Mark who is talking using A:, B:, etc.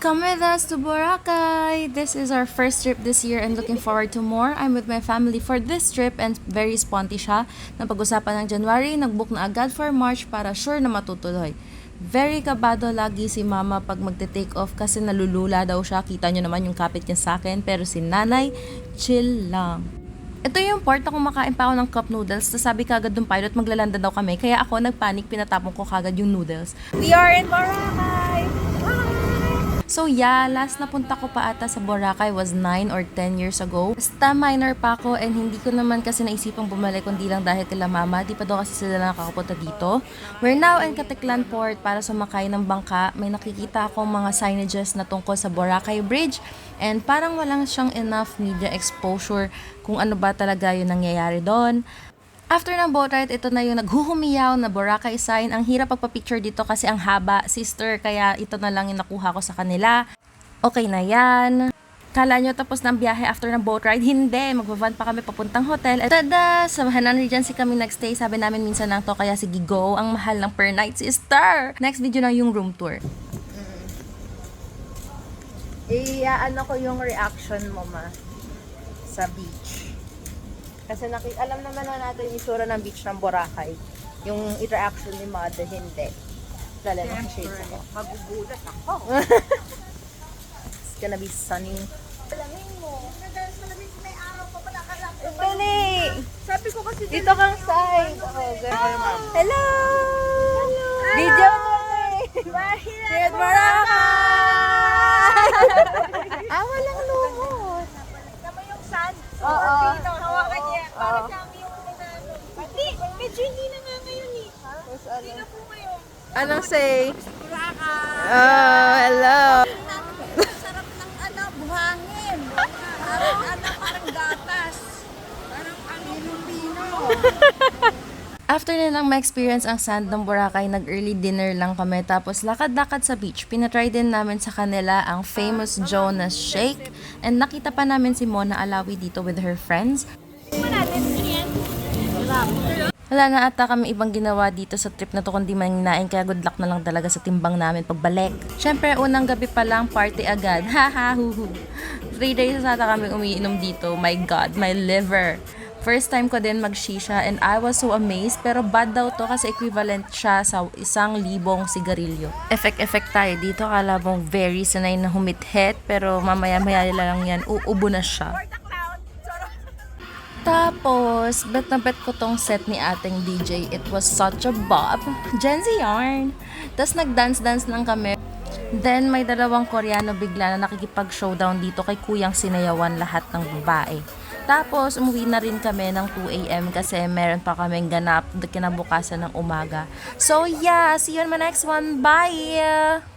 A: Come with us to Boracay! This is our first trip this year and looking forward to more. I'm with my family for this trip and very sponty siya. Napag-usapan ng January, nag-book na agad for March para sure na matutuloy. Very kabado lagi si mama pag magte-take off kasi nalulula daw siya. Kita nyo naman yung kapit niya sa akin. Pero si nanay, chill lang. Ito yung part na kumakain pa ako ng cup noodles. Tapos sabi kagad ng pilot, maglalanda daw kami. Kaya ako nagpanik, pinatapon ko kagad yung noodles.
B: We are in Boracay!
A: So yeah, last na punta ko pa ata sa Boracay was 9 or 10 years ago. Basta minor pa ako and hindi ko naman kasi naisipang bumalik kundi lang dahil kila mama. Di pa daw kasi sila nakakapunta dito. We're now in Caticlan Port para sumakay ng bangka. May nakikita akong mga signages na tungkol sa Boracay Bridge and parang walang siyang enough media exposure kung ano ba talaga yung nangyayari doon. After ng boat ride, ito na yung naghuhumiyaw na Boracay sign. Ang hirap pagpa-picture dito kasi ang haba, sister, kaya ito na lang yung nakuha ko sa kanila. Okay na yan. Kala nyo tapos ng biyahe after ng boat ride? Hindi, magbavan pa kami papuntang hotel. At tada, sa Hanan Regency kami nagstay. Sabi namin minsan lang to, kaya sige go. Ang mahal ng per night, sister! Next video na yung room tour.
B: Ano ko yung reaction mo, ma, sa beach. Kasi alam naman na natin yung isura ng beach ng Boracay. Yung interaction ni Mother, hindi. Lala na sa shades ako. Magugulat ako. It's gonna be sunny. Alaming mo. Malamig may araw pa pala ka lang. Dali! Sabi ko kasi dito kang side. Oh, hello! Hello! Video We're Boracay! Walang lumot. Tama yung sun. Oo. Hawakan niya. Parang kami yung hindi, medyo hindi na nga ngayon eh. Hindi na po ngayon. Anong say? Hello. Sarap ng buhangin. Parang gatas. Parang lino.
A: After nilang ma-experience ang sand ng Boracay, nag-early dinner lang kami. Tapos lakad-lakad sa beach. Pinatry din namin sa kanila ang famous Jonas Shake. And nakita pa namin si Mona Alawi dito with her friends. Wala na ata kami ibang ginawa dito sa trip na to kundi manginain, kaya good luck na lang talaga sa timbang namin pagbalik. Syempre, unang gabi pa lang, party agad. Haha, huhu. 3 days na ata kami umiinom dito. My God, my liver. First time ko din mag-shisha and I was so amazed, pero bad daw to kasi equivalent siya sa 1,000 sigarilyo. Effect tayo dito, kala mong very sanay na humit-hit, pero mamaya-maya lang yan, uubo na siya. Tapos, bet na bet ko tong set ni ating DJ. It was such a bop. Gen Z yarn. Tapos nag-dance-dance lang kami. Then, may dalawang Koreano bigla na nakikipag-showdown dito kay Kuyang sinayawan lahat ng babae. Tapos, umuwi na rin kami ng 2 a.m. kasi meron pa kaming ganap kinabukasan ng umaga. So, yeah! See you on my next one. Bye!